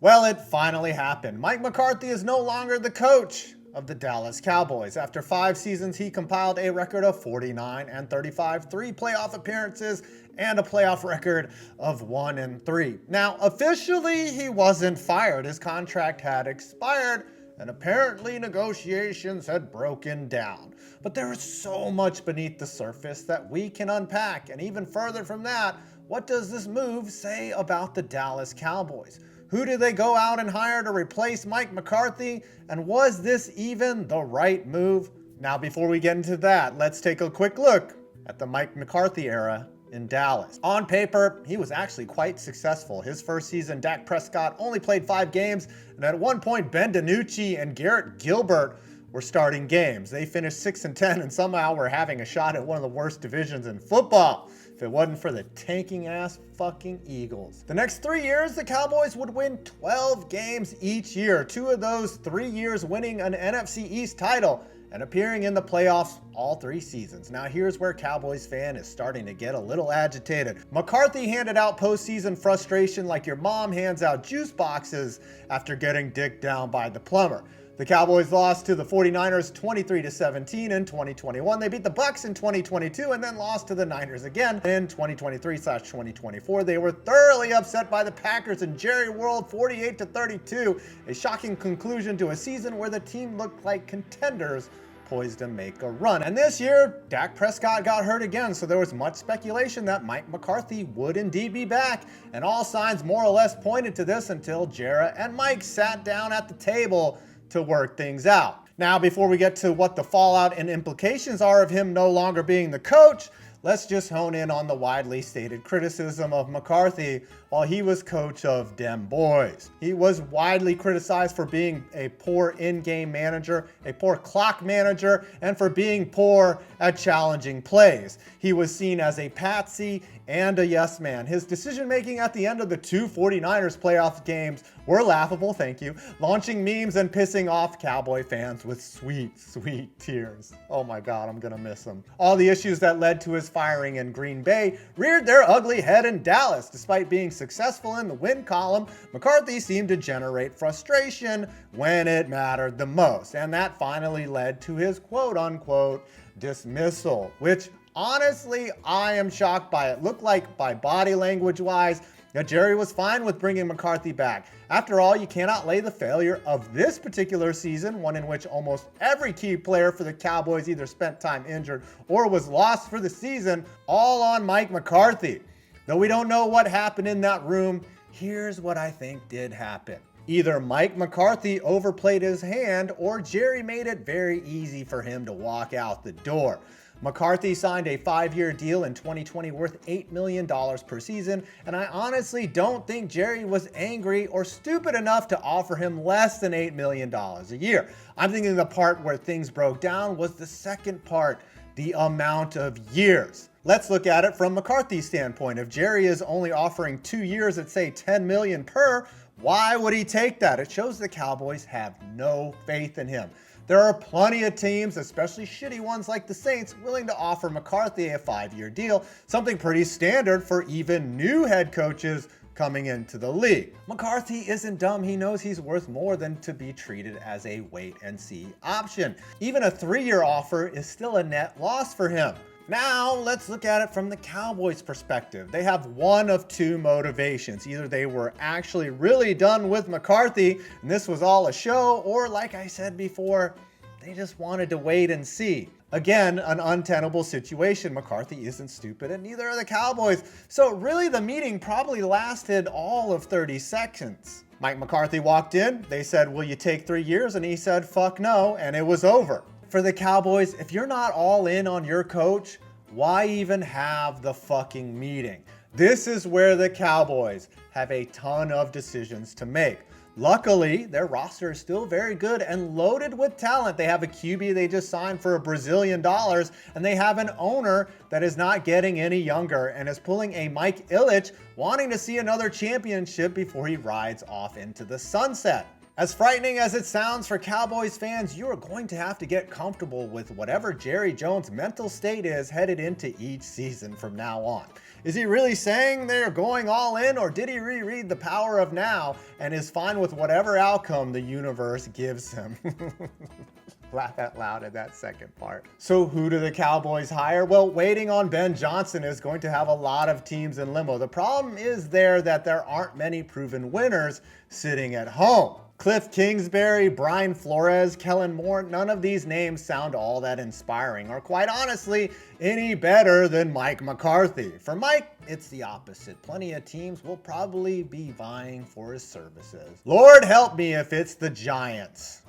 Well, it finally happened. Mike McCarthy is no longer the coach of the Dallas Cowboys. After 5 seasons, he compiled a record of 49-35, 3 playoff appearances, and a playoff record of 1-3. Now, officially, he wasn't fired. His contract had expired, and apparently negotiations had broken down. But there is so much beneath the surface that we can unpack. And even further from that, what does this move say about the Dallas Cowboys? Who did they go out and hire to replace Mike McCarthy? And was this even the right move? Now, before we get into that, let's take a quick look at the Mike McCarthy era in Dallas. On paper, he was actually quite successful. His first season, Dak Prescott only played 5 games, and at one point, Ben DiNucci and Garrett Gilbert were starting games. They finished 6-10 and somehow were having a shot at one of the worst divisions in football, if it wasn't for the tanking ass fucking Eagles. The next 3 years, the Cowboys would win 12 games each year. 2 of those 3 years winning an NFC East title and appearing in the playoffs all 3 seasons. Now here's where Cowboys fan is starting to get a little agitated. McCarthy handed out postseason frustration like your mom hands out juice boxes after getting dicked down by the plumber. The Cowboys lost to the 49ers 23-17 in 2021. They beat the Bucks in 2022 and then lost to the Niners again in 2023/2024. They were thoroughly upset by the Packers in Jerry World 48-32, a shocking conclusion to a season where the team looked like contenders poised to make a run. And this year, Dak Prescott got hurt again, so there was much speculation that Mike McCarthy would indeed be back, and all signs more or less pointed to this until Jarrah and Mike sat down at the table to work things out. Now, before we get to what the fallout and implications are of him no longer being the coach, let's just hone in on the widely stated criticism of McCarthy while he was coach of dem boys. He was widely criticized for being a poor in-game manager, a poor clock manager, and for being poor at challenging plays. He was seen as a patsy and a yes man. His decision-making at the end of the 2 49ers playoff games were laughable, thank you, launching memes and pissing off Cowboy fans with sweet, sweet tears. Oh my God, I'm gonna miss him. All the issues that led to his firing in Green Bay reared their ugly head in Dallas. Despite being successful in the win column, McCarthy seemed to generate frustration when it mattered the most. And that finally led to his quote-unquote dismissal, which honestly, I am shocked by. It looked like by body language wise that Jerry was fine with bringing McCarthy back. After all, you cannot lay the failure of this particular season, one in which almost every key player for the Cowboys either spent time injured or was lost for the season, all on Mike McCarthy. Though we don't know what happened in that room, here's what I think did happen. Either Mike McCarthy overplayed his hand or Jerry made it very easy for him to walk out the door. McCarthy signed a 5-year deal in 2020 worth $8 million per season, and I honestly don't think Jerry was angry or stupid enough to offer him less than $8 million a year. I'm thinking the part where things broke down was the second part, the amount of years. Let's look at it from McCarthy's standpoint. If Jerry is only offering 2 years at say $10 million per, why would he take that? It shows the Cowboys have no faith in him. There are plenty of teams, especially shitty ones like the Saints, willing to offer McCarthy a 5-year deal, something pretty standard for even new head coaches coming into the league. McCarthy isn't dumb. He knows he's worth more than to be treated as a wait-and-see option. Even a 3-year offer is still a net loss for him. Now, let's look at it from the Cowboys' perspective. They have one of 2 motivations. Either they were actually really done with McCarthy, and this was all a show, or like I said before, they just wanted to wait and see. Again, an untenable situation. McCarthy isn't stupid, and neither are the Cowboys. So really, the meeting probably lasted all of 30 seconds. Mike McCarthy walked in, they said, "Will you take 3 years?" And he said, "Fuck no," and it was over. For the Cowboys, if you're not all in on your coach, why even have the fucking meeting? This is where the Cowboys have a ton of decisions to make. Luckily, their roster is still very good and loaded with talent. They have a QB they just signed for $1 Brazilian, and they have an owner that is not getting any younger and is pulling a Mike Ilitch, wanting to see another championship before he rides off into the sunset. As frightening as it sounds for Cowboys fans, you are going to have to get comfortable with whatever Jerry Jones' mental state is headed into each season from now on. Is he really saying they're going all in, or did he reread The Power of Now and is fine with whatever outcome the universe gives him? Laugh out loud at that second part. So who do the Cowboys hire? Well, waiting on Ben Johnson is going to have a lot of teams in limbo. The problem is that there aren't many proven winners sitting at home. Cliff Kingsbury, Brian Flores, Kellen Moore, none of these names sound all that inspiring, or quite honestly, any better than Mike McCarthy. For Mike, it's the opposite. Plenty of teams will probably be vying for his services. Lord help me if it's the Giants.